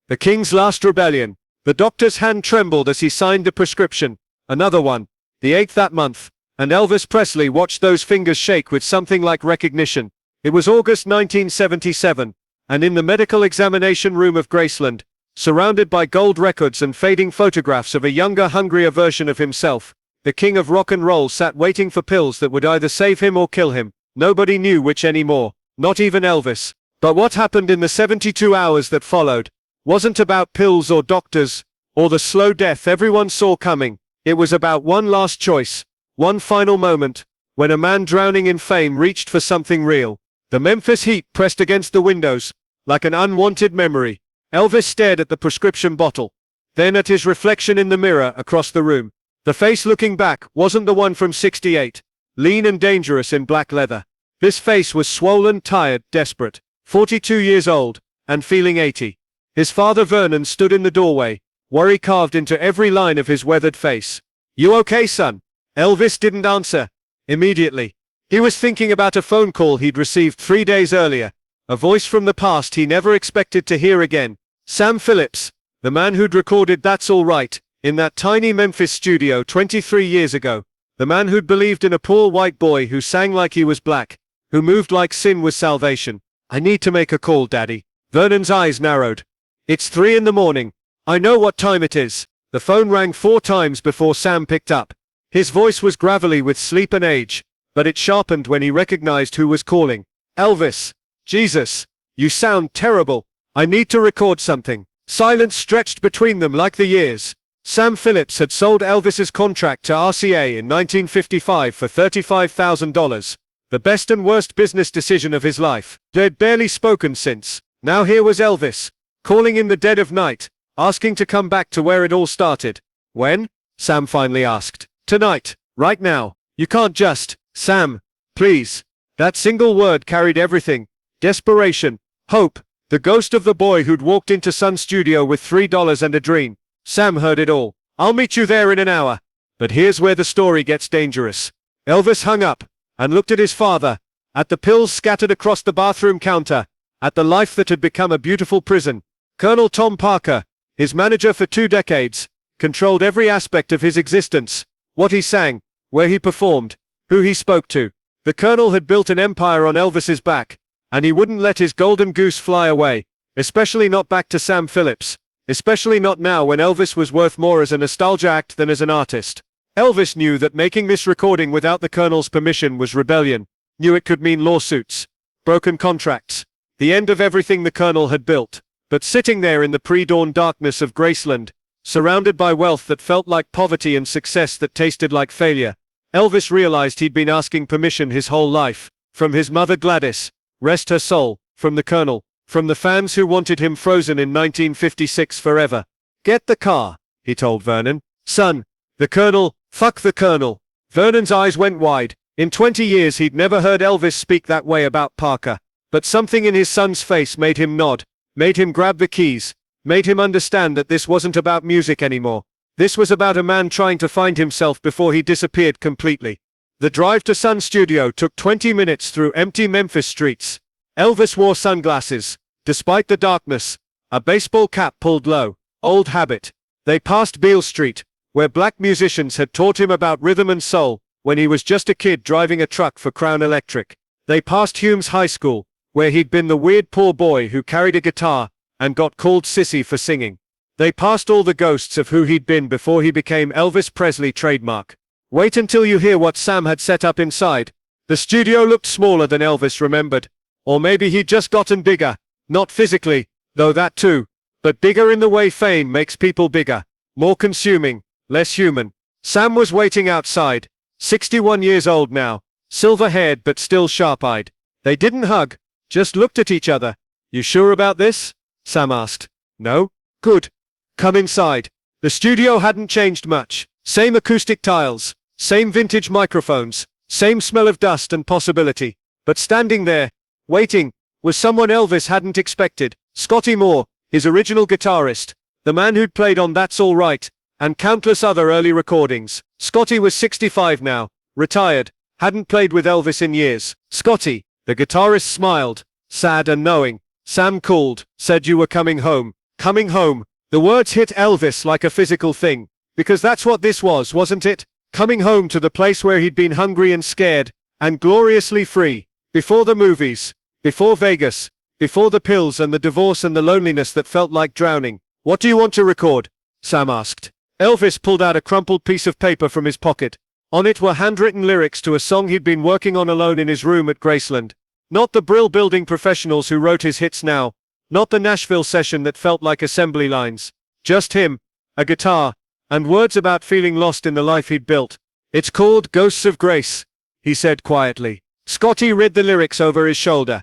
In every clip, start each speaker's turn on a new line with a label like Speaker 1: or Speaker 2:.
Speaker 1: The King's Last Rebellion. The doctor's hand trembled as he signed the prescription. Another one. The 8th that month. And Elvis Presley watched those fingers shake with something like recognition. It was August 1977, and in the medical examination room of Graceland, surrounded by gold records and fading photographs of a younger, hungrier version of himself, the king of rock and roll sat waiting for pills that would either save him or kill him. Nobody knew which anymore, not even Elvis. But what happened in the 72 hours that followed wasn't about pills or doctors, or the slow death everyone saw coming. It was about one last choice, one final moment, when a man drowning in fame reached for something real. The Memphis heat pressed against the windows, like an unwanted memory. Elvis stared at the prescription bottle, then at his reflection in the mirror across the room. The face looking back wasn't the one from '68, lean and dangerous in black leather. This face was swollen, tired, desperate, 42 years old, and feeling 80. His father Vernon stood in the doorway, worry carved into every line of his weathered face. "You okay, son?" Elvis didn't answer immediately. He was thinking about a phone call he'd received 3 days earlier, a voice from the past he never expected to hear again. Sam Phillips, the man who'd recorded That's All Right, in that tiny Memphis studio 23 years ago. The man who'd believed in a poor white boy who sang like he was black, who moved like sin was salvation. "I need to make a call, Daddy." Vernon's eyes narrowed. "It's 3 in the morning. I know what time it is." The phone rang 4 times before Sam picked up. His voice was gravelly with sleep and age, but it sharpened when he recognized who was calling. "Elvis. Jesus. You sound terrible. I need to record something." Silence stretched between them like the years. Sam Phillips had sold Elvis's contract to RCA in 1955 for $35,000. The best and worst business decision of his life. They'd barely spoken since. Now here was Elvis, calling in the dead of night, asking to come back to where it all started. "When?" Sam finally asked. "Tonight. Right now. You can't just." "Sam, please." That single word carried everything. Desperation. Hope. The ghost of the boy who'd walked into Sun Studio with $3 and a dream. Sam heard it all. "I'll meet you there in an hour." But here's where the story gets dangerous. Elvis hung up and looked at his father, at the pills scattered across the bathroom counter, at the life that had become a beautiful prison. Colonel Tom Parker, his manager for 2 decades, controlled every aspect of his existence. What he sang, where he performed, who he spoke to. The Colonel had built an empire on Elvis's back, and he wouldn't let his golden goose fly away, especially not back to Sam Phillips, especially not now when Elvis was worth more as a nostalgia act than as an artist. Elvis knew that making this recording without the Colonel's permission was rebellion, knew it could mean lawsuits, broken contracts, the end of everything the Colonel had built. But sitting there in the pre-dawn darkness of Graceland, surrounded by wealth that felt like poverty and success that tasted like failure, Elvis realized he'd been asking permission his whole life, from his mother Gladys, rest her soul, from the Colonel, from the fans who wanted him frozen in 1956 forever. "Get the car," he told Vernon. "Son, the Colonel, fuck the Colonel." Vernon's eyes went wide. In 20 years he'd never heard Elvis speak that way about Parker. But something in his son's face made him nod, made him grab the keys, made him understand that this wasn't about music anymore. This was about a man trying to find himself before he disappeared completely. The drive to Sun Studio took 20 minutes through empty Memphis streets. Elvis wore sunglasses, despite the darkness, a baseball cap pulled low, old habit. They passed Beale Street, where black musicians had taught him about rhythm and soul, when he was just a kid driving a truck for Crown Electric. They passed Hume's High School, where he'd been the weird poor boy who carried a guitar, and got called sissy for singing. They passed all the ghosts of who he'd been before he became Elvis Presley trademark. Wait until you hear what Sam had set up inside. The studio looked smaller than Elvis remembered. Or maybe he'd just gotten bigger. Not physically, though that too. But bigger in the way fame makes people bigger. More consuming, less human. Sam was waiting outside. 61 years old now. Silver-haired but still sharp-eyed. They didn't hug, just looked at each other. "You sure about this?" Sam asked. "No?" "Good. Come inside." The studio hadn't changed much. Same acoustic tiles, same vintage microphones, same smell of dust and possibility. But standing there, waiting, was someone Elvis hadn't expected. Scotty Moore, his original guitarist, the man who'd played on That's All Right, and countless other early recordings. Scotty was 65 now, retired, hadn't played with Elvis in years. "Scotty," the guitarist smiled, sad and knowing. Sam called, said you were coming home. Coming home. The words hit Elvis like a physical thing. Because that's what this was, wasn't it? Coming home to the place where he'd been hungry and scared, and gloriously free. Before the movies. Before Vegas. Before the pills and the divorce and the loneliness that felt like drowning. What do you want to record? Sam asked. Elvis pulled out a crumpled piece of paper from his pocket. On it were handwritten lyrics to a song he'd been working on alone in his room at Graceland. Not the Brill Building professionals who wrote his hits now. Not the Nashville session that felt like assembly lines. Just him, a guitar, and words about feeling lost in the life he'd built. It's called Ghosts of Grace, he said quietly. Scotty read the lyrics over his shoulder.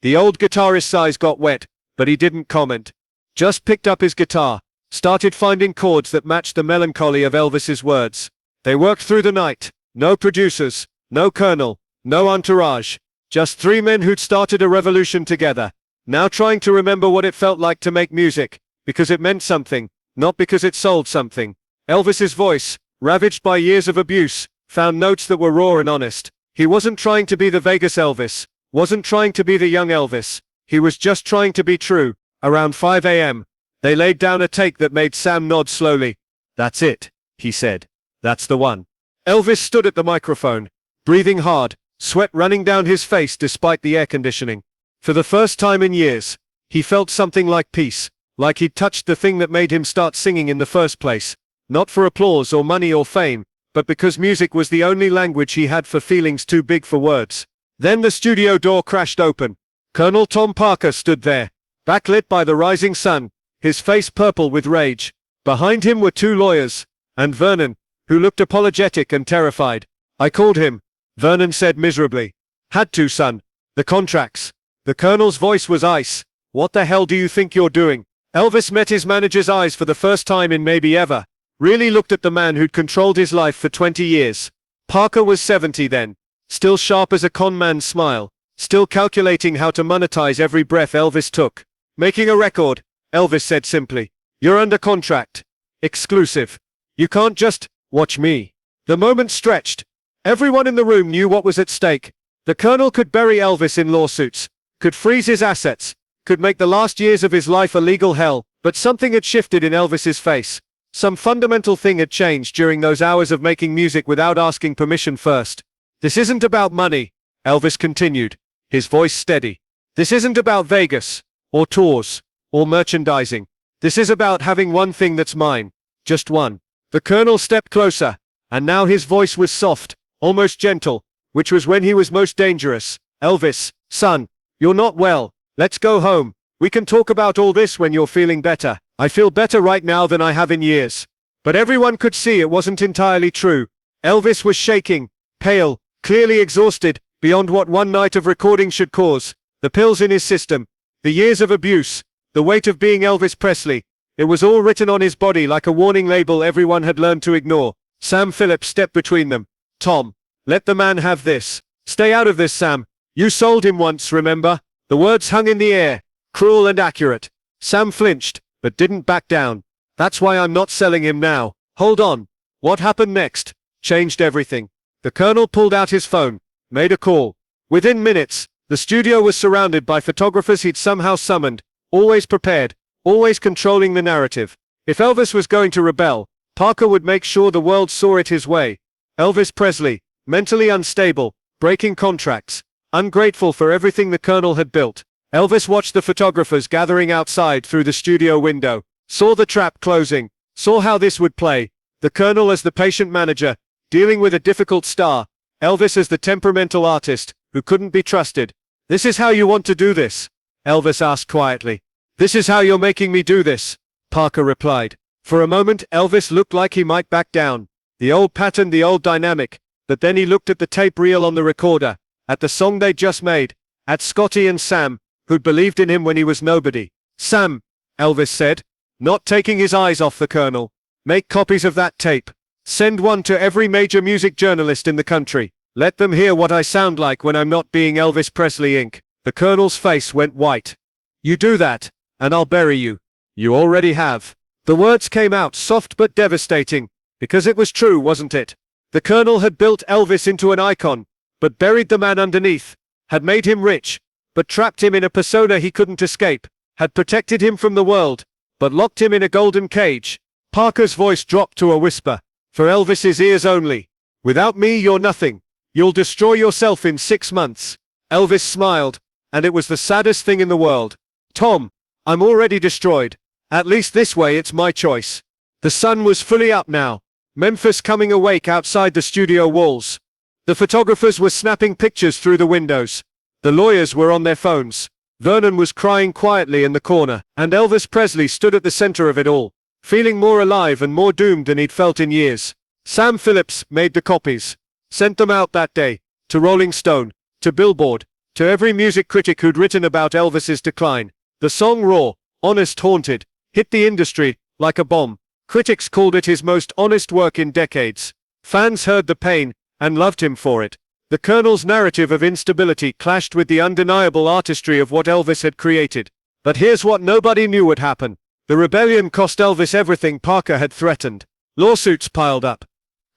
Speaker 1: The old guitarist's eyes got wet, but he didn't comment. Just picked up his guitar, started finding chords that matched the melancholy of Elvis's words. They worked through the night. No producers, no colonel, no entourage. Just three men who'd started a revolution together. Now trying to remember what it felt like to make music, because it meant something, not because it sold something. Elvis's voice, ravaged by years of abuse, found notes that were raw and honest. He wasn't trying to be the Vegas Elvis, wasn't trying to be the young Elvis. He was just trying to be true. Around 5 a.m., they laid down a take that made Sam nod slowly. That's it, he said. That's the one. Elvis stood at the microphone, breathing hard, sweat running down his face despite the air conditioning. For the first time in years, he felt something like peace, like he'd touched the thing that made him start singing in the first place. Not for applause or money or fame, but because music was the only language he had for feelings too big for words. Then the studio door crashed open. Colonel Tom Parker stood there, backlit by the rising sun, his face purple with rage. Behind him were two lawyers, and Vernon, who looked apologetic and terrified. I called him, Vernon said miserably. Had to, son. The contracts. The colonel's voice was ice. What the hell do you think you're doing? Elvis met his manager's eyes for the first time in maybe ever. Really looked at the man who'd controlled his life for 20 years. Parker was 70 then. Still sharp as a con man's smile. Still calculating how to monetize every breath Elvis took. Making a record, Elvis said simply. You're under contract. Exclusive. You can't just watch me. The moment stretched. Everyone in the room knew what was at stake. The colonel could bury Elvis in lawsuits, could freeze his assets, could make the last years of his life a legal hell, but something had shifted in Elvis's face. Some fundamental thing had changed during those hours of making music without asking permission first. This isn't about money, Elvis continued, his voice steady. This isn't about Vegas, or tours, or merchandising. This is about having one thing that's mine. Just one. The colonel stepped closer, and now his voice was soft, almost gentle, which was when he was most dangerous. Elvis, son, you're not well. Let's go home. We can talk about all this when you're feeling better. I feel better right now than I have in years. But everyone could see it wasn't entirely true. Elvis was shaking, pale, clearly exhausted, beyond what one night of recording should cause. The pills in his system, the years of abuse, the weight of being Elvis Presley. It was all written on his body like a warning label everyone had learned to ignore. Sam Phillips stepped between them. Tom, let the man have this. Stay out of this, Sam. You sold him once, remember? The words hung in the air, cruel and accurate. Sam flinched, but didn't back down. That's why I'm not selling him now. Hold on. What happened next? Changed everything. The colonel pulled out his phone, made a call. Within minutes, the studio was surrounded by photographers he'd somehow summoned, always prepared, always controlling the narrative. If Elvis was going to rebel, Parker would make sure the world saw it his way. Elvis Presley, mentally unstable, breaking contracts, ungrateful for everything the colonel had built. Elvis watched the photographers gathering outside through the studio window, saw the trap closing, saw how this would play. The colonel as the patient manager, dealing with a difficult star. Elvis as the temperamental artist, who couldn't be trusted. This is how you want to do this? Elvis asked quietly. This is how you're making me do this, Parker replied. For a moment Elvis looked like he might back down. The old pattern, the old dynamic. But then he looked at the tape reel on the recorder, at the song they'd just made, at Scotty and Sam, who'd believed in him when he was nobody. Sam, Elvis said, not taking his eyes off the colonel. Make copies of that tape. Send one to every major music journalist in the country. Let them hear what I sound like when I'm not being Elvis Presley Inc. The colonel's face went white. You do that, and I'll bury you. You already have. The words came out soft but devastating, because it was true, wasn't it? The colonel had built Elvis into an icon, but buried the man underneath, had made him rich, but trapped him in a persona he couldn't escape, had protected him from the world, but locked him in a golden cage. Parker's voice dropped to a whisper. For Elvis's ears only. Without me you're nothing. You'll destroy yourself in 6 months. Elvis smiled, and it was the saddest thing in the world. Tom, I'm already destroyed. At least this way it's my choice. The sun was fully up now. Memphis coming awake outside the studio walls. The photographers were snapping pictures through the windows. The lawyers were on their phones. Vernon was crying quietly in the corner, and Elvis Presley stood at the center of it all, feeling more alive and more doomed than he'd felt in years. Sam Phillips made the copies, sent them out that day, to Rolling Stone, to Billboard, to every music critic who'd written about Elvis's decline. The song Raw, Honest Haunted, hit the industry like a bomb. Critics called it his most honest work in decades. Fans heard the pain, and loved him for it. The Colonel's narrative of instability clashed with the undeniable artistry of what Elvis had created. But here's what nobody knew would happen. The rebellion cost Elvis everything Parker had threatened. Lawsuits piled up.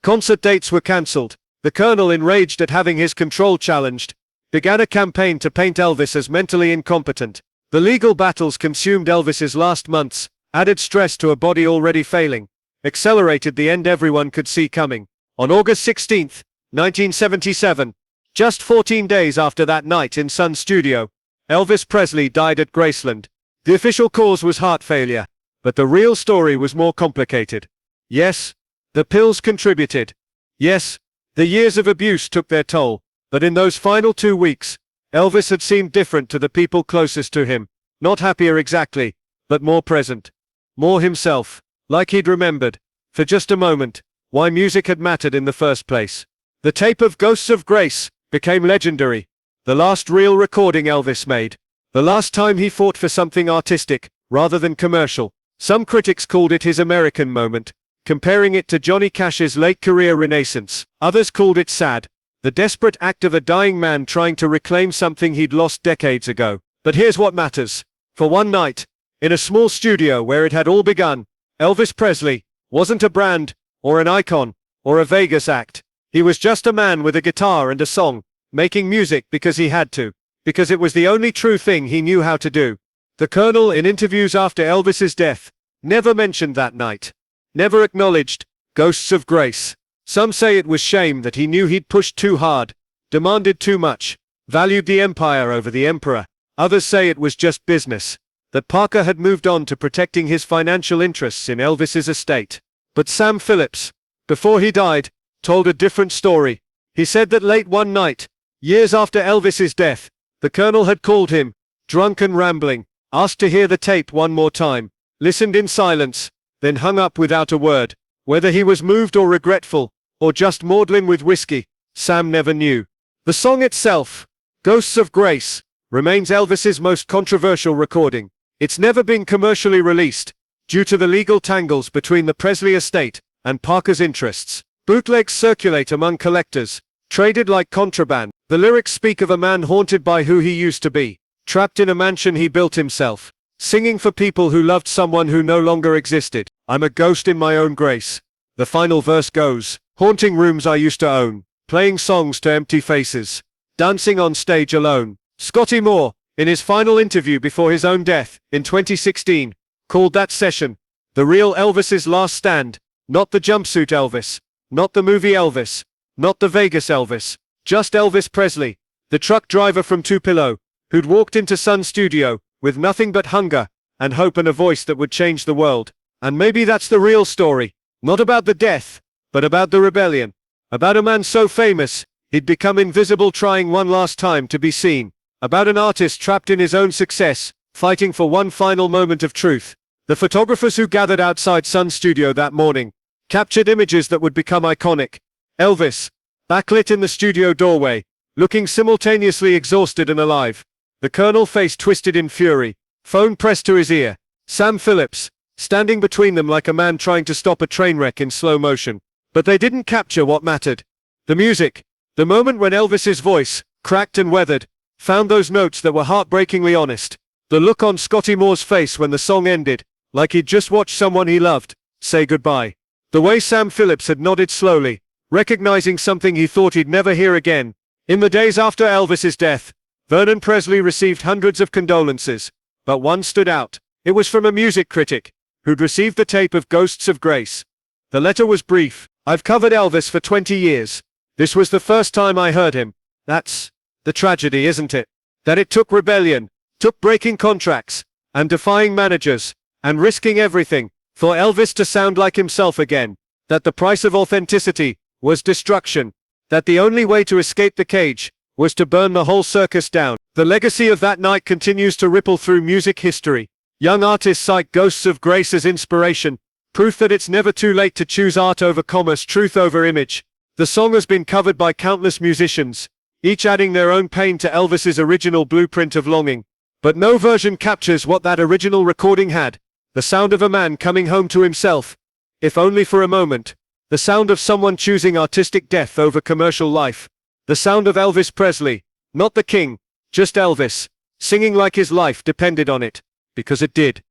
Speaker 1: Concert dates were cancelled. The Colonel, enraged at having his control challenged, began a campaign to paint Elvis as mentally incompetent. The legal battles consumed Elvis's last months, added stress to a body already failing, accelerated the end everyone could see coming. On August 16, 1977, just 14 days after that night in Sun Studio, Elvis Presley died at Graceland. The official cause was heart failure, but the real story was more complicated. Yes, the pills contributed. Yes, the years of abuse took their toll, but in those final 2 weeks, Elvis had seemed different to the people closest to him. Not happier exactly, but more present. More himself, like he'd remembered, for just a moment, why music had mattered in the first place. The tape of Ghosts of Grace became legendary. The last real recording Elvis made. The last time he fought for something artistic, rather than commercial. Some critics called it his American moment, comparing it to Johnny Cash's late career renaissance. Others called it sad, the desperate act of a dying man trying to reclaim something he'd lost decades ago. But here's what matters. For one night, in a small studio where it had all begun, Elvis Presley wasn't a brand, or an icon, or a Vegas act. He was just a man with a guitar and a song, making music because he had to, because it was the only true thing he knew how to do. The Colonel, in interviews after Elvis's death, never mentioned that night. Never acknowledged Ghosts of Grace. Some say it was shame that he knew he'd pushed too hard, demanded too much, valued the empire over the emperor. Others say it was just business, that Parker had moved on to protecting his financial interests in Elvis's estate. But Sam Phillips, before he died, told a different story. He said that late one night, years after Elvis's death, the Colonel had called him, drunk and rambling, asked to hear the tape one more time, listened in silence, then hung up without a word. Whether he was moved or regretful, or just maudlin with whiskey, Sam never knew. The song itself, Ghosts of Grace, remains Elvis's most controversial recording. It's never been commercially released, due to the legal tangles between the Presley estate and Parker's interests. Bootlegs circulate among collectors, traded like contraband. The lyrics speak of a man haunted by who he used to be, trapped in a mansion he built himself, singing for people who loved someone who no longer existed. I'm a ghost in my own grace. The final verse goes, haunting rooms I used to own, playing songs to empty faces, dancing on stage alone. Scotty Moore, in his final interview before his own death, in 2016, called that session, the real Elvis's last stand. Not the jumpsuit Elvis, not the movie Elvis, not the Vegas Elvis, just Elvis Presley, the truck driver from Tupelo, who'd walked into Sun Studio, with nothing but hunger, and hope and a voice that would change the world. And maybe that's the real story, not about the death, but about the rebellion, about a man so famous, he'd become invisible trying one last time to be seen, about an artist trapped in his own success, fighting for one final moment of truth. The photographers who gathered outside Sun Studio that morning captured images that would become iconic. Elvis, backlit in the studio doorway, looking simultaneously exhausted and alive. The Colonel, face twisted in fury, phone pressed to his ear. Sam Phillips, standing between them like a man trying to stop a train wreck in slow motion. But they didn't capture what mattered. The music, the moment when Elvis's voice, cracked and weathered, found those notes that were heartbreakingly honest. The look on Scotty Moore's face when the song ended, like he'd just watched someone he loved say goodbye. The way Sam Phillips had nodded slowly, recognizing something he thought he'd never hear again. In the days after Elvis's death, Vernon Presley received hundreds of condolences, but one stood out. It was from a music critic, who'd received the tape of Ghosts of Grace. The letter was brief. I've covered Elvis for 20 years. This was the first time I heard him. That's the tragedy, isn't it? That it took rebellion, took breaking contracts, and defying managers, and risking everything, for Elvis to sound like himself again. That the price of authenticity was destruction. That the only way to escape the cage was to burn the whole circus down. The legacy of that night continues to ripple through music history. Young artists cite Ghosts of Grace as inspiration, proof that it's never too late to choose art over commerce, truth over image. The song has been covered by countless musicians, each adding their own pain to Elvis's original blueprint of longing. But no version captures what that original recording had. The sound of a man coming home to himself, if only for a moment. The sound of someone choosing artistic death over commercial life. The sound of Elvis Presley, not the king, just Elvis, singing like his life depended on it, because it did.